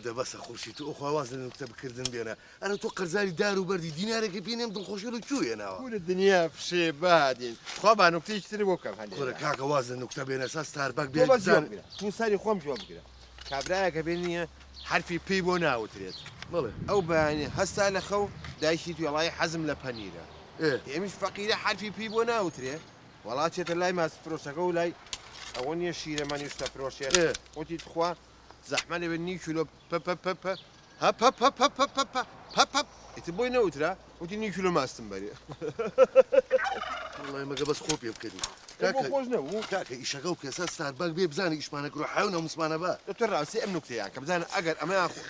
ده بس خوشي تو اخو وازن نكتب كردن بينا انا توقع زاري دار وبردي دينارك بيني مدن خوشي له شو انا كل الدنيا في شيء بادين خبا نكتي تشتري بوكم هندي كل كاكا وازن نكتب بينا اساس ستاربك بيا بيا زان تو ساري خوم جواب كده كابراك بيني حرفي بي بونا وتريد ماله او باني هسه لخو دايشيت والله حزم لبانيرا ايه هي مش فقيره حرفي بي بونا وتريد والله شت الله ما سفروش اقول اوني الشيء ما يستفروش ايه وتي تخوا زحمه بني كيلو با با با با هب هب هب هب هب هب هب هب تبوي نوترا وتني كيلو ما استنبري والله ما بس خوب يبكني كاكا خوجنا كاكا يشغوك اساس ستاربك بيا بزاني ايش مانك روح حاونا ومسمانا با ترى سي ام نكته يعني كبزان اجر اما اخو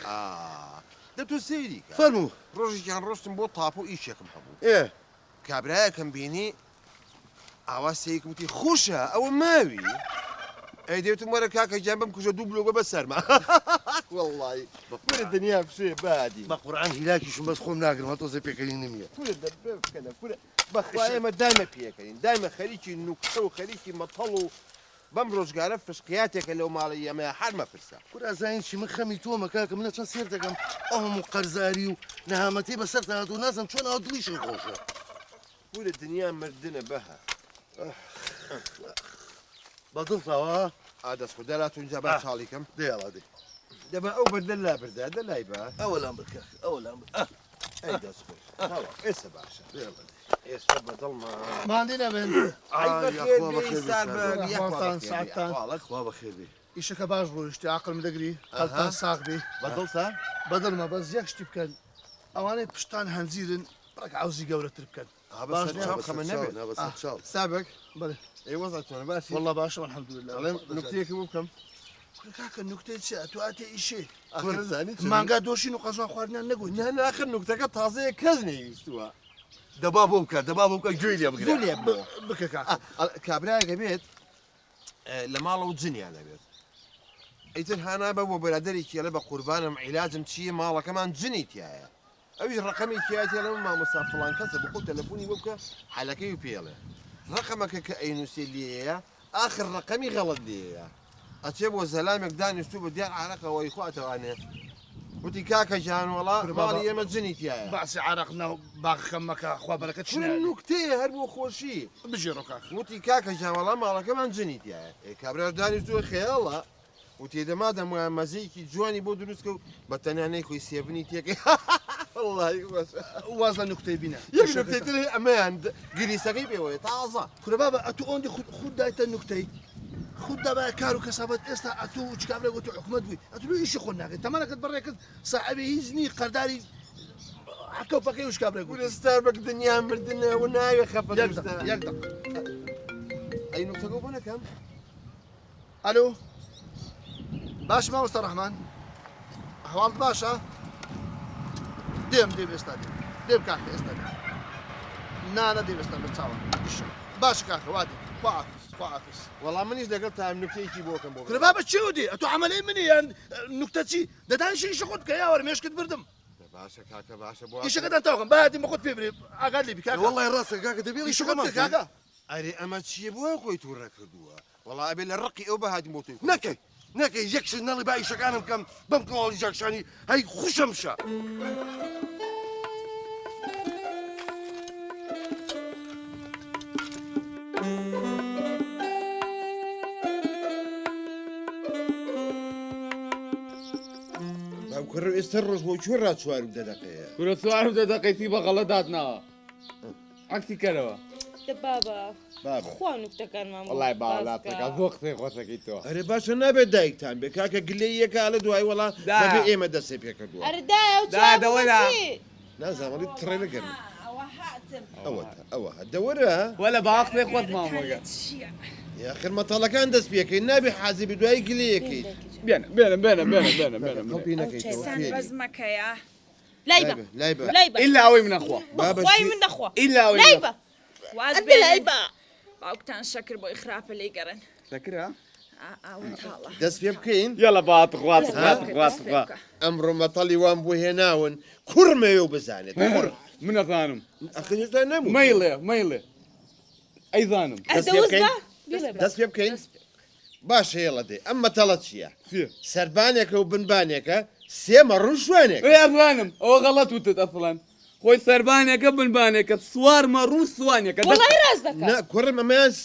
ده تو سيري فرمو روجي كان روستم بو طابو ايش يكم حبو ايه كابرايا كان بيني عواسيك متي خوشة او ماوي اي ديت مرة كاكا جنبهم كوجا دوبلو بسر ما والله كل الدنيا في شيء بادي ما قرآن هلاكي شو بس خوم ناقر ما توزي بيكالين نمية كل الدنيا كذا كل بخوايا ما دايما بيكالين دايما خليكي نكتو خليكي مطلو بمرج قارف فشقياتك لو مالي ما حرمة فرسا كل زين شي من خمي توما كاكا من عشان سيرتك هم قرزاري ونهامتي بسرت هاتو نازم شلون هادويش الخوشة كل الدنيا مردنا بها بطلتها وا هذا سكودلات ونجابات شاليكم دي يلا دي دابا او بدل بردا دلا يبا اول امر كاكا اول امر اي دا سكول خلاص اسا باشا يلا دي اسا بدل ما عندنا بنت عايز بخير بيستار اخوان ساعتان اخوا بخير بي ايشك باش روشتي عقل مدقري قلتان ساقبي بطلتها بدل ما بس يكشتي بكن اواني بشتان هنزيرن برك عاوزي قورة تربكن بس الشام خمن نبي بس ان شاء الله سابق بلي اي وصلت انا باشا والله باشا والحمد لله علم نكتيك بكم كاكا النكتة ساعة واتي ايشي اخر زاني مانقا دوشي نقصان خوارنا نقول انا اخر نكتة تازه كزني استوى دبابوك جويليا بقرا زولي بكا كاكا كابرايا بيت لما لو تزني انا بيت ايتن هانا بابو برادري كي لبا قربانم علاجم تشي مالا كمان جنيت يا اوي رقمي كياتي انا ما مصاب فلان كسب بقول تلفوني بوكا حلكي وبيله رقمك كاينو سيليا اخر رقمي غلط لي اتشبو وسلامك داني اسلوب ديال علاقه ويخواته انا قلت كاكا جان والله مالي ما جنيت يا بعسي عرقنا باغ كمك اخوا بركة شنو شنو النكتة هربو خوشي بجيرو كاكا قلت كاكا جان والله مالا كمان جنيت يا كابرا داني اسلوب خير الله قلت اذا ما دام مزيكي جواني بو دروسكو بتاني كوي سيفني تيك والله بس وازن نكتة بينا يقدر تتري امان قري سقيبي وي طازه كل بابا اتو اوندي خد دايت النكتة خد دابا كارو كسبت استا اتو تشكابلا قلت حكومة دوي اتو لو ايش خلنا انت مالك تبرك صاحبي يزني قرداري حكوا فكي وش كابلا قول قلت ستاربك دنيا مردنا وناي خفت يقدر اي نكته قوبنا كم؟ الو باش ما مستر الرحمن احوال باشا ديم استاذ ديم كاكا استاذ لا ديم استاذ بتصور باش كاكا وادي فاعفس والله مانيش قلتها من نكتيتي بوكم بوكم كل بابا تشودي اتو عملي مني يعني نكتتي ده دان شي شخد كيا ور مش كد بردم باشا كاكا باشا بو ايش قد انت واخم بادي ما خد فيبري اقعد لي بكاكا والله راسك كاكا تبي ايش قد كاكا اري اما تشي بو كوي توركدوا والله ابي الرقي او بهاد موتو نكي يكشن نالي باي شكانم كم بمكن اول جاكشاني هاي خوشمشا كرر استرس بو شورات سوار دقيقه كل سؤال دقيقتي بغلطاتنا عكسي كلام بابا بابا خوانك تكن ماما والله بالاتك ذوقتي خوتك انتو اري باشا نبي دايكتان بكاكا قليه قال دواي والله دا. نبي ايه ما دسي بيك دواي أرداء دا ولا لازم اريد ترينا قرن وحاتم اوه دورها ولا باقي خوت ماما يا اخي المطلع كان دس بيك النبي حازي بدواي قليه كيد بينا خبينا كيد بزمك يا ليبة لايبه الا اوي من اخوه بابا خوي شي- من أخوة الا اوي ليبة أنت ليبة باوكتان شكر بو إخراف اللي قرن فاكرها وانتهالله دس بيبكين يلا بات اخوات امر مطلي وان بو هناون كرمه يو بزانت كر من ثانم اخي جزء نمو ميلي اي ثانم أدوزنا دس بيبكين باش يلا دي اما ثلاث شيء فيه سربانيك وبنبانيك سێمە ڕوو شوێنێک ايه افلانم او غلط وتت اصلا خوي سربانيا قبل بانيك صوار مروس ثوانيك والله راسك نا کوڕم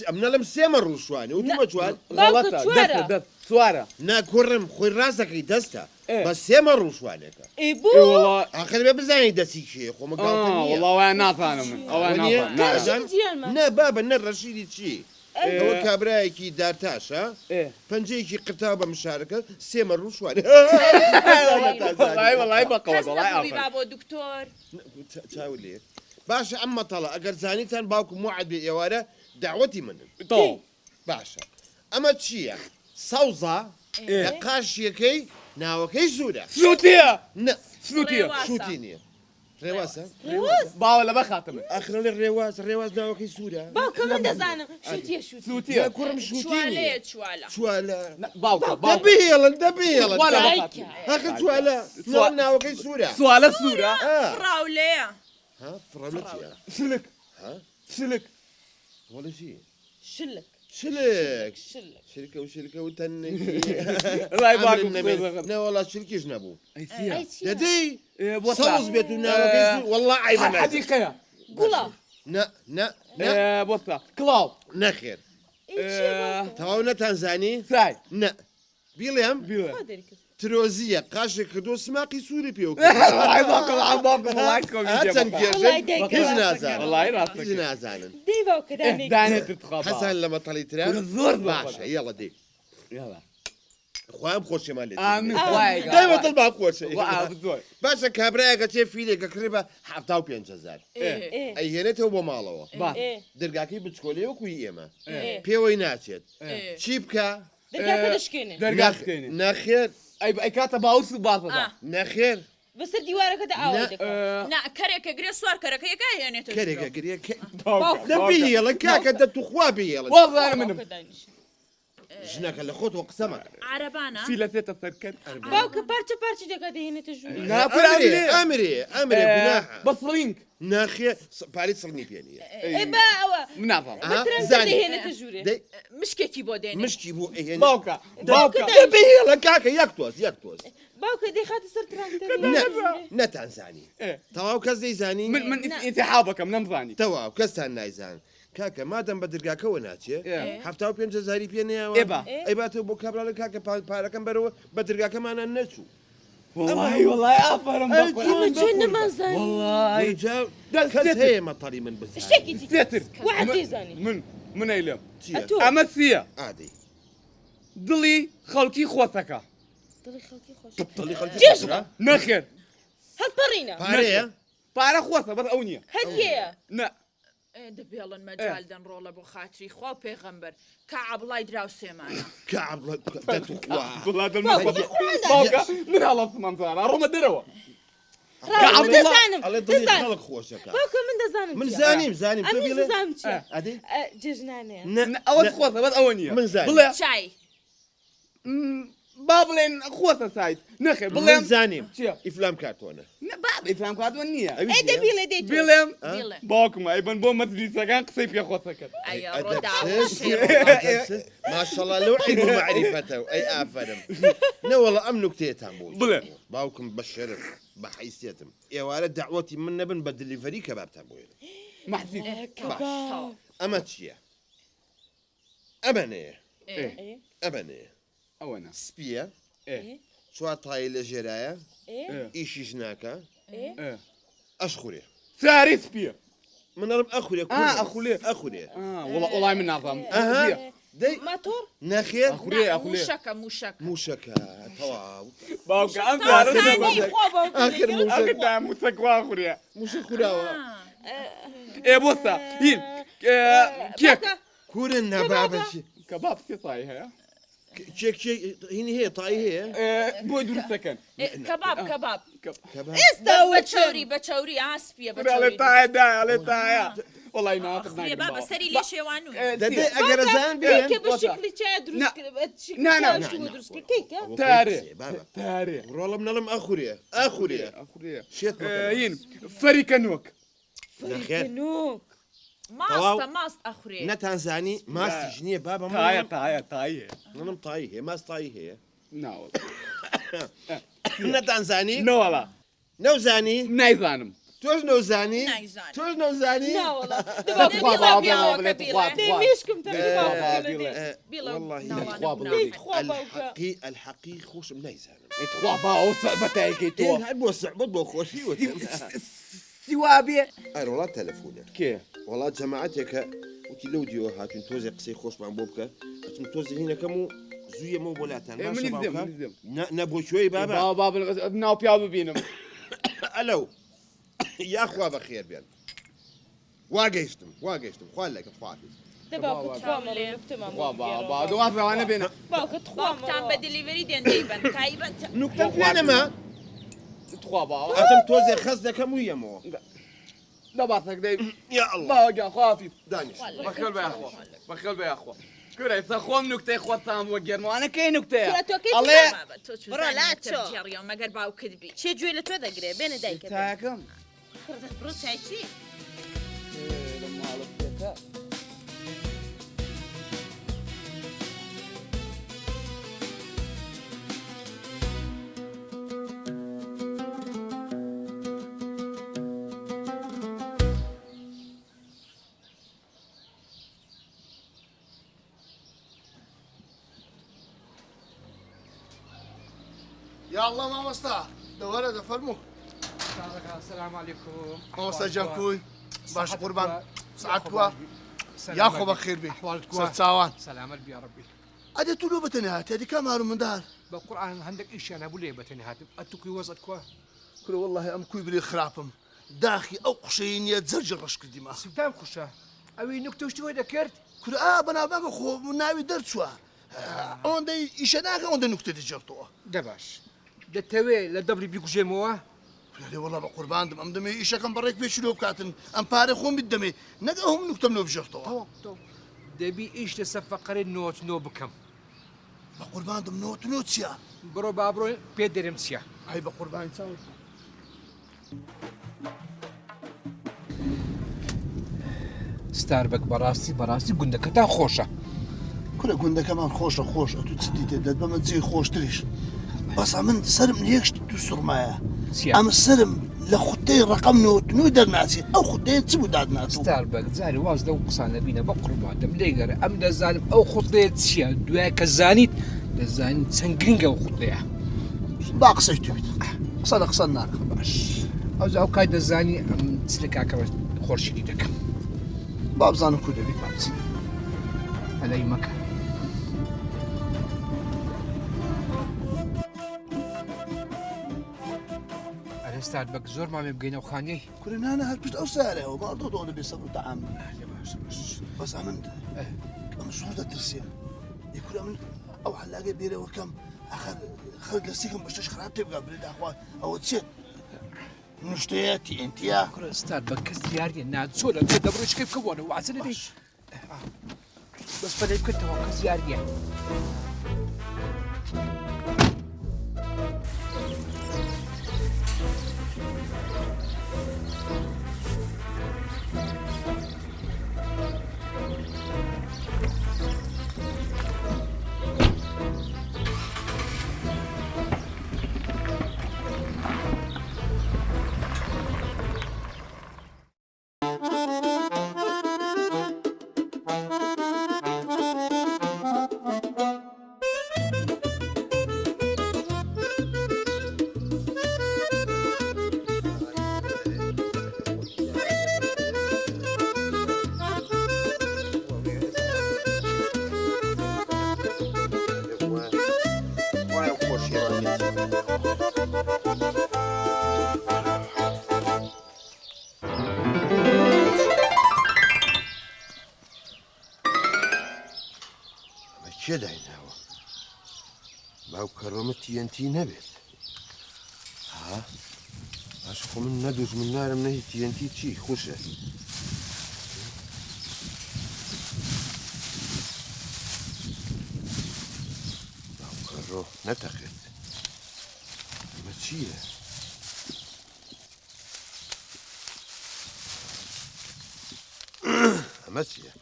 ئەمە لەم سێمە ڕوو شوانێ وتمە جوان غلطة شوارع. دف سوارة نا کوڕم خۆی ڕاستەکەی دەستە إيه. بە سێمە ڕوو شوانێکە اي اي بو والله آخر بێ بزانانی دەستی کێ خۆمە گاڵتە نییە والله وانا نافهم من او انا ونيا؟ نافهم ديال ما نا بابە نە ڕەشیدی چی ئەوە کابرایەکی دارتاشە ايه پەنجەیەکی قرتاو بە مشارەکە سێمە ڕوو شوانێ والله والله بقى حەز والله نەبووی عافا با بۆ دکتۆر چاو لێ باشە ئەمە تەڵە ئەگەر زانیتان باوکم موعد بێ ئێوارە داوەتی منن طول باشە ئەمە چییە سەوزە لە قاشیەکەی ناوەکەی سوورە سلوتية نە سلوتية ريواز. شوتی نییە ڕێواسە با ولا بخاتم ئەخرە لە ڕێواز ناوەکەی سوورە باوكا من دزانم شوتي شوتي سلوتية کوڕم شوتی چوالەیە نییە چوالە چوالە باوكا باوكا دەبیڵن دەبیڵن ولا بايكا. بخاتم ئەخر چوالە سوال. ناوەکەی سوورە سؤال السورة فراولەیە ها فڕەمەتیە سلك ها سلك وەڵە چی شلك شلك شلك شركة وشركة وتنك الله يبارك لا والله شركيش نبو اي سيا ددي بوصلة صوص بيتنا والله عيب حديقة قولا نا بوصلة كلاو نخير آه، تواونا تنزاني ساي نا بيليام بيلا تروزية قاشة كدو سماقي سوري بيوك الله يبارك الله يبارك الله يكون هاتن الله كيرجن يديك كيش راسك. نازان والله يراسك كيش نازان دي باوكا دانيك داني تتخبى حسن لما طليت راه الزور باشا يلا دي يلا خوام خوش مالي امين وايد دايما طلبها خوش واو بالزور باشا كابرايا قتي فيلي قريبا حفتاو 5000 ايه ئەی هێنێتەوە بۆ ماڵەوە با ايه دەرگاکەی بچکۆلەوە کوی ئێمە ايه پێوەی ناچێت إيه. چی بکە دقاقة دشكيني درجات كيني نەخێر اي كاتب باوس باطل نەخێر بس ديوارك دا عاودك نا کەرێکە گرێ سوار کەرەکەیەکە هێنێتە کەرێکە گرێ باوكا دەبیڵە کاکە دەتوخوا بێڵن والله انا منهم ژنەکە لە خۆت وە قسەمە عربانە في لثيت السركن باوكا بارتش بارتش دقاقة هنا تجوني لا بلا ئەمرێ گوناحە بصرينك ناخێ پارەی سڵنی پێنیە ايه باوا منافع مترن زاني. دي هنا تجوري مشکێکی بۆ دێنێ مشکی بوو ئەهێن باوكا باوكا دەبیڵە کاکە یەک تۆز باوكا دي خاطر صرت نەتانزانی إيه. تەواو کەس دەیزانی من انسحابك من نمضاني تەواو کەستان نایزان کاکە مادەم بە دەرگاکەوە ناچێ إيه. هەفتا و 5,000 پێ نەیەوە إيبا. ئەیباتەوە بۆ کابراڵە کاکە پارەکەم بەرەوە بە دەرگاکەمانە نەچوو والله افرم ما جينا ما زاني والله کەس هەیە مەتەڵی من بزانێ اشتكي دي ستر واحد دي زاني من ايلم چییە؟ أتو. اما سيا عادی دلي خلقي خوثك طلي خلقي خوش دڵی خەڵکی جێژنە. نخير هالطرينا پارەیە بارا خوثة بس اونيا هدية نا دەبێڵن مەجال دەن ڕۆڵە بۆ خاتری خوا و پێغەمبەر کە عەبڵای دراو سێمانە کەعب دەتوخوا والله هذا باوكا المنطقة دي خوان باوكا من هلا صمان صار روما دروا راو من دزانم ئەڵێ دڵی دزانم خەڵک خۆشەکە باوكا من دزانم من زانیم أمي تۆ بڵێ زانم چي ئەدەی ججناني اول خوثة بس اونيا من زاني. بلا چای بابلين خوثة سايد نخير من بلا زانیم چيا ئیفلام کارتۆنە باب افهم كاد ونيا ايه دبيلة دي بيلم بیڵێ باكم ايبن بو مدرسة كان قصيب يا خوثك ئەیە أدب ڕۆداوە سيس. شێڕ ما شاء الله لو علم معرفته اي افرم لا والله ام نكتيتان بول بلا. باوكم بالشرف بحيثيتم يا ولد دعوتي من نبن بدل فريق كباب تابوين محسي كباب اما تشيا ابني ايه ابني اونا سبيا ايه شو طاي لجرايا ايه ايش جناكا ايه ايه اشخري ساري سبيا من رب اخوري اخوري والله من نظام اها دي ماتور نخير أخوري. موشەکە موشكا تواو باوكا انت ثاني. عرفت اخر موشك اخر موسك واخريا موشك خراوه ايه بوسا هين كيك كورنا بابا كباب سيطاي ها تشيك هني هي طاي هي بودر السكن کەباب كباب بەچەوری ئاسپیە على تاي دا على تاي والله ما اخذ بابا سەری لێ شێوانوی ددي اجرزان بيه كيف بالشكل نا. تشادرس نا، نا. تشادرس كيكه تاري بابا تاري والله من لهم اخوريا اخريا شيت هين فريكنوك نخير نوك ماستە ئەخورێ نتانزاني ما استجنيه بابا تاي تاي تاي من طاي هي ما طاي هي ناوڵ نەتانزانی نەوەڵا نەوزانی نایزانم تۆش نەوزانی نایزانم. تۆش نەوزانی ناوەڵە خوا باوکە بڵێت خوا دەیمێشکم بيلا والله خوا بڵێ الحەقی خۆشم نایزانم خوا باوە سەربەتایەکەی تۆ هەر بۆ سەعبەت بۆ خۆشی وتم سیوا بێ ئەر وڵات تەلەفۆنە کێ وڵات جەماعەتێکە وتی لەو دیوە هاتون تۆزێ قسەی خۆشمان بۆ بکە ئەچم تۆ زیینەکەم و زوویەمە بۆ لاتان منی بدەم نەبۆ کوێی بابا با ناو پیا ببینم ئەلەو یاخوا بە خێر بێن واگەیشتم خوا لەگەڵ خوافز با دووازەوانە بێنە باوکتان بە دلیڤری دێن دەیبن تایبەت نوکتەم پێنەما خوا باوە ئەتم تۆزێ خەز دەکەم و یەمەوە دەباتەک دەی یا الله باوەگیان خوافی دانیش بەخێر بەیاخوا بەخێر بەیاخوا کورە خۆم نوکتەی خۆتان بۆ گەرمانەکەی نوکتەیە ئەڵێ بڕە لاتۆ جێڕیەوە مەگەر باوکت بی چێ گوێ لە تۆ دەگرێ بێنە دایکە تاکەم بڕۆ چای چی لە ماڵەکە يا الله ما مستا دورة دفرمو السلام عليكم ما مستا جاكوي باش قربان سعدكوا يا خو بخير بي احوالك سرساوان سلام قلبي يا ربي ادي تلو بتنهات هذه كم هارو من دار بالقران عندك ايش انا ابو ليه بتنهات اتوكي وزتكوا كل والله ام كوي بلي خرابم داخي او قشين يتزرجر رشك ديما سبتام خشا اوي نكتوش تو ذكرت كل بنا باك خو ناوي درت شو عندي ايش انا عندي نكته جرتوها دباش دتوي لدبري بيكو جيموا لا والله بقربان دم دمي ايش كان بريك بيشلوب كاتن ام بارخهم بالدمي نقهم نكته منو بجرتوها تو دبي ايش تسفقري نوت نو بكم بقربان دم نوت نوتسيا برو بابرو بيدرمسيا هاي بقربان تساوي ستاربك براسي قندك تا خوشه كل قنده كمان خوش اتو تسديت دد بما تزي خوش تريش بس عمن سرم ليش تسر معايا ام السرم لخوتين رقم نوت نودر ناسي او خوتين تسبو داد ناسو ستاربك زاري واز لو قصانا بينا بقربان دم ليغر ام دا زالم او خطيت سيا دواك الزانيت الزانيت سنجرينجا وخطيها باق سيتو بيت قصنا نار باش او زاو كايد الزاني ام تسلكا كبر خورشي ديدك باب زانو كودا بيت بابسي على اي مكان ستاربك زور ما بقينا وخاني كلنا انا هالبشت او سارة وما ارضو دولة بيصبروا تعامل بس عمنت ام صورة ترسيا يكون امن او حلاقة بيرة وكم اخر خرج لسيكم بشتش خراب تبقى بريد اخوات او تشي نشتياتي انت يا ستاربك كزياري ناد سولا تدبروش كيف كوانا وعسل دي بس بدي كنت هو كزياري چێ دایناوە باو کەڕۆمە TNT نەبێت ها باش خۆ من نەدوژ من نارم نەهی TNT چی خوشە باو کەڕۆ نەتەقێت ئەمە چییە ئەمە چییە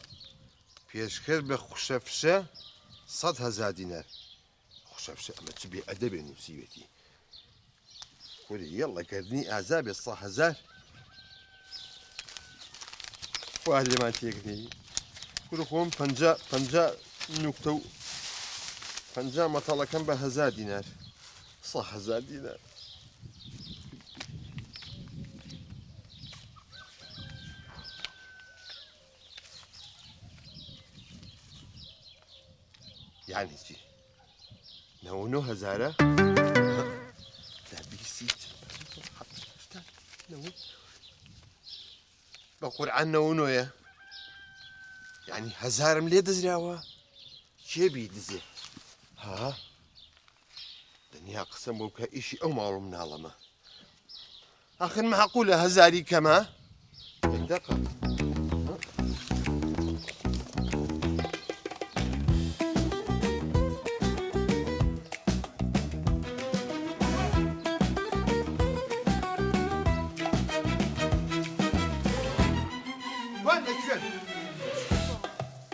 پێشکەش بە خوشەفشە 100,000 دینار خشب أما تبي أدب نسيبتي قولي يلا كردني أعزابي الصح هزار واحد ما تيجي كل خوم پنجا نكتو پنجا مطلع كم به1000 دينار صح 1000 دينار يعني شي نو 1000 لا بيسيت نو بقول عنه ونويا يعني 1000 ملي دزراوه شي بيدزي ها دنيا قسم بوك إشي أو معلوم من هالما آخر معقولة 1000 كما دقة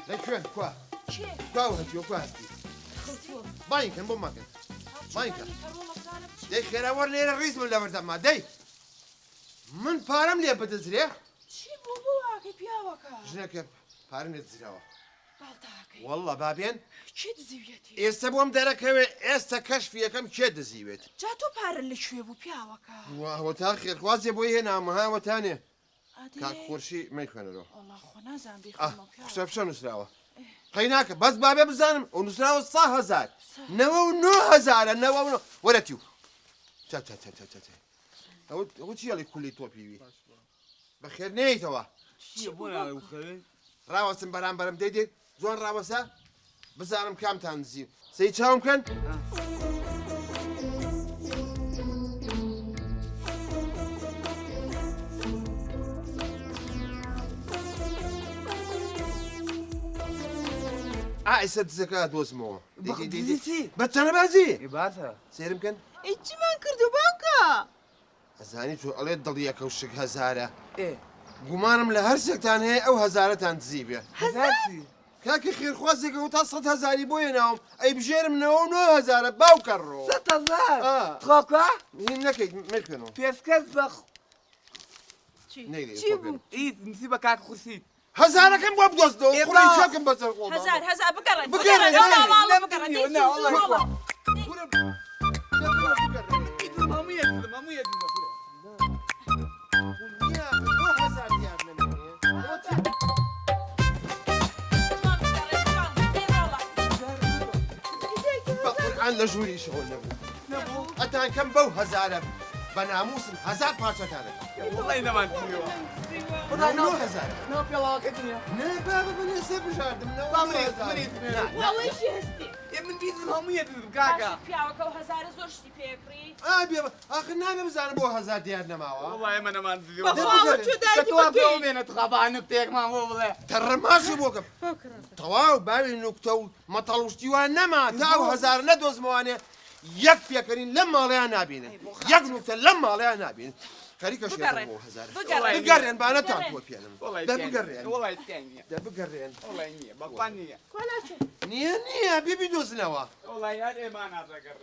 لكن كوا كوا هاتيو كوا هاتي باينكن بو ماكن باينكن دي خير اور لير الرئيس من لبرد ما دي من بارم لي بدزري چی بابا که پیاوەکە جنك بارم دزراوا باڵتاکەی والله بابين چی دزیوێتی استبوم دركوي است كشف يكم كد زيوت جا تۆ پارە لەکوێ بوو پیاوەکە وهو تاخير خوازي بو هنا ما هو ثاني ئەدێ كاك خورشي ما يخونرو وەڵا خۆ نازانم اه بخۆمە خشب شنو نسراوا قيناك بس بابي بزانم ونسراوا صح 1000 نو 9000 نو ورتيو تا تا تا تا تا هو شي اللي كل توبي بخير نيتوا يبونا وخير راوسن برام برم ديدي زون راوسا بزانم كام تنزي سي تشاوم كان عايسة زكاة واسمه بقديتي بس أنا بازي يباتها سيرم كان ئیچمان کردو باوکە أزاني شو قلت ضليك وشك 1000 ايه قمانم لهرسكتان هي أو 1000 تنزيبه هزارتي كاكي خير خوازك وتصلت 1000 بوينهم أي بجير من نو 1000 باوكرو 6000 تخاكا نكيد ملكنو بيسكز بخ نيدي چی بوو ايه نسيبك كاك خرسيت 1000 كم بوب دوستو إيه خلي بقى. شاكم بس هزار بقرن بقرن، والله بقرن لا والله والله مامية مامية عندنا جوري شغل نبو أتان كم بو 1000 بناموس 1000 بارشة تاني والله إنما أنت نو 1000 نوب يلا كدنيا نه بابا من يسيب جاردم نو والله شي هستي يا من بيز مامية كاكا پیاوەکە و هزار زۆر شتی پێکڕی بيبا آخر نامي بزانم بو 1000 ديار نماوا والله ما أنا ما أنت بەخوا چۆ دایکی كتواب بەکەی يومين تخابا نكتيك ما هو والله ترى ماشي بوكم تواو بابي نكتو ما طلوشتي وانا تاو 1000 ندوز مواني يكفي كريم لما عليها نابين يقنوك لما عليها نابين كاريكا شيء مو 1000 بقرن بانا تانكو بيانم والله ده بقرن والله الثانية ده بقرن والله إني بقانية نيا بيبي دوز نوا والله يا إيه ما أنا أتذكر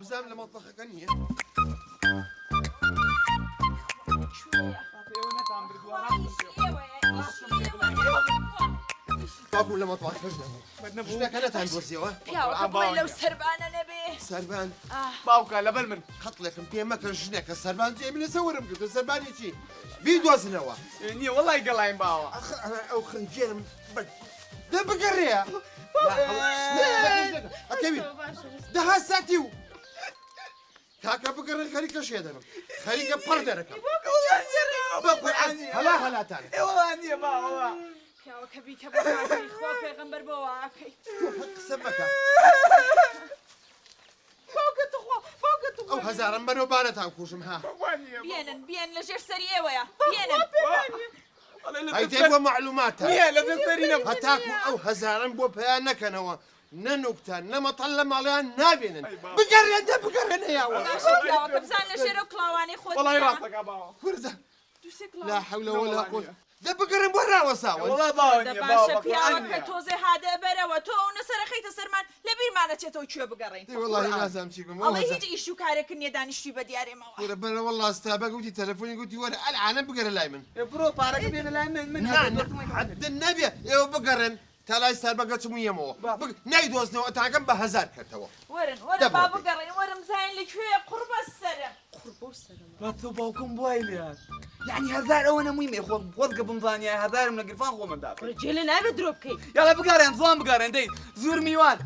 بزام لما طخك نيا باكو لما طلعت فجنا شنو كانت هندوزيوه پیاوەکە بڵێ لەو سەربانە نەبێ سربان باوكا لبل من خط لك مبين ما كان شنك السربان جاي من يصور مقلت السربان يجي بيدوز نوا إني والله يقلعين باوا او خنجير ده بقريه اكيد ده هساتيو كاكا بقريه خليك شي هذا خليك بردرك هلا تاني إيه والله إني باوا پیاوەکە بیکە بۆ کاکەی خوا پێغەمبەر بۆ واکەی سمكه باوکە او هزارا بنو بانتان كوشم ها بێنن لەژێر سەری ئێوەیە بێنن هاي تبغى معلومات يا لا تنسرينا هتاكو او هزارا بو بيانك انا ننكتا نما طلم عليها نابين بقرن ده بقرن يا ولد باشە پیاوەکە بزان لە ژێرە و کڵاوانەی خۆت والله راسك يا باوا لا حول ولا قوة دە بگەڕم بۆ ڕاوەساوە والله باوە دە نییە باشە باوە پیاوەکە تۆزێ هادە بەرەوە تۆ ئەو نەسەرەکەیتە سەرمان لە بیرمانەچێتەوە کوێ بگەڕین والله نازانم چی بم ئەڵێ هیچ ئیش و کارێکن نیە دانیشتوی بە دیارێمەوە وەرە بەرە والله ستابە گوتی تەلەفۆنی گوتی وەرە ئەلعانە بگەرە لای من برۆ پارەکە بێنە لای من حد نەبێ ئێوە بگەڕێن تا لای ستاربەکە چمویەمەوە نایدۆزنەوە ئەتاکەم بە 1000 کردەوە وەرن وەرە با بگەڕین وەرم زین لەکوێ قوربە سەرم با تۆ باوکم وای لێات یعنی 1000 ئەوە نەموویمێ خۆ وەرگە بمزانیە 1000م لە گرفان خۆمە داکە جێلە نابێت درۆ بکەیت یاڵە بگەڕێن زوان بگەڕێن دەی زۆر میوان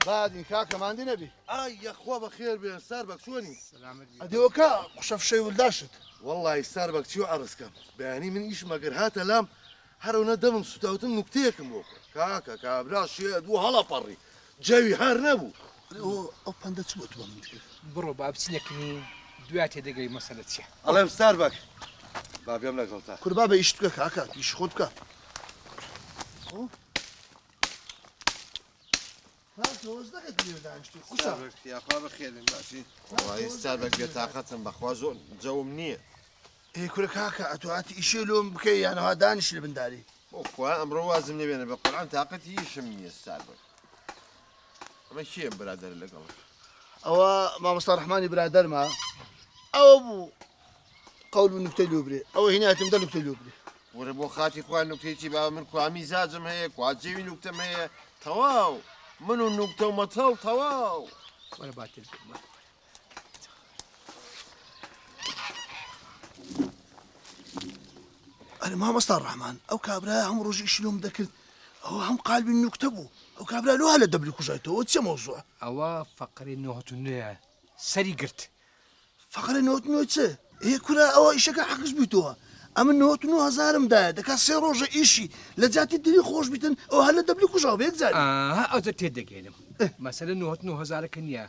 بعد کاکەماندی نەبی ئای یەخوا بە خێر بێن ساربەک چۆنی ئەدەوەکە قوشە فشەی ولداشت والله ساربەک چی و عڕسکەم بەیانی من ئیش مەگەر هاتە لام هەرەونە دەمم سوتاوتم نوکتەیەکم بۆ کرد کاکە کابرا شێ دوو هەڵەپەڕی جەوی هەر نەبوو ئەو پەندە چ بۆ تو من کرد بڕۆ با بچینەکنی دوای تێدەگەی مەسەلە چیە ئەڵێم ساربەک بابێم لەگەڵتا کوربا بە ئیش بکە کاکە ئیش خۆت بکە یاخوا بەخێرن باشی وڵی ستاربەک بێتاقەتم بەخوا زۆر جەوم نییە ئێ کورە کاکە ئەتوواتی ئیشێ لۆم بکەی یانەوە دانیش لە بنداری بۆخوا ئەمڕۆ وازم نەبێنە بە قورعان تااقەتی هیچم نییە ستاربەک ئەمە کێم برادەر لەگەڵ ئەوە مامۆستا ڕەحمانی برادەرمە ئەوە بوو قەول و نوکتەی لۆبرێ ئەوە هیناتم دە نوکتەی لۆبرێ وەرە بۆ خاتی خوا نوکتێکی باوە من کوامی زاجم هەیە کواجێوی نوکتەم هەیە تەواو من و نوکتە و مەتەڵ تەواو وەرە باتێ ئەرێ مامۆستا ڕەحمان ئەو کابرا هەم ڕۆژی ئیشی لۆم دەکرد ئەوە هەم قالبی نوکتە بوو ئەو کابرا لۆ هە لە دەبلی کوژایتەوە چە مەوزوعە ئەوە فەقری نۆهاتونەیە سەری گرت فەقەرە نۆتنۆ چ ئێ کورە ئەوە ئیشەکە حەقش بیتەوە ئەمە 99,000م دایە دەکات 3 ڕۆژە ئیشی لە جاتی دلی خۆش بیتن ئەو هە لە دەبلی کوژاوە بەیەک زاری ئەوە تێدەگەێنم مەسەلە 99,000ەکە نییە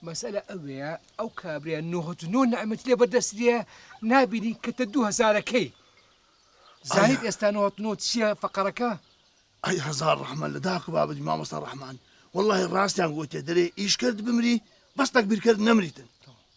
مەسەلە ئەوەیە ئەو کابرا 99 نەعمەتی لێ بەردەستیە نابینی کە تە 2000ەکەی زانیت ئێستا 99 چییە فەقەرەکە ئەی هەزار ڕەحمان لە داخ بابەتی مامۆستا ڕەحمان والله ڕاستیان گوتێ دەرێ ئیش کرد بمری بەس تەکبیرکرد نەمریتن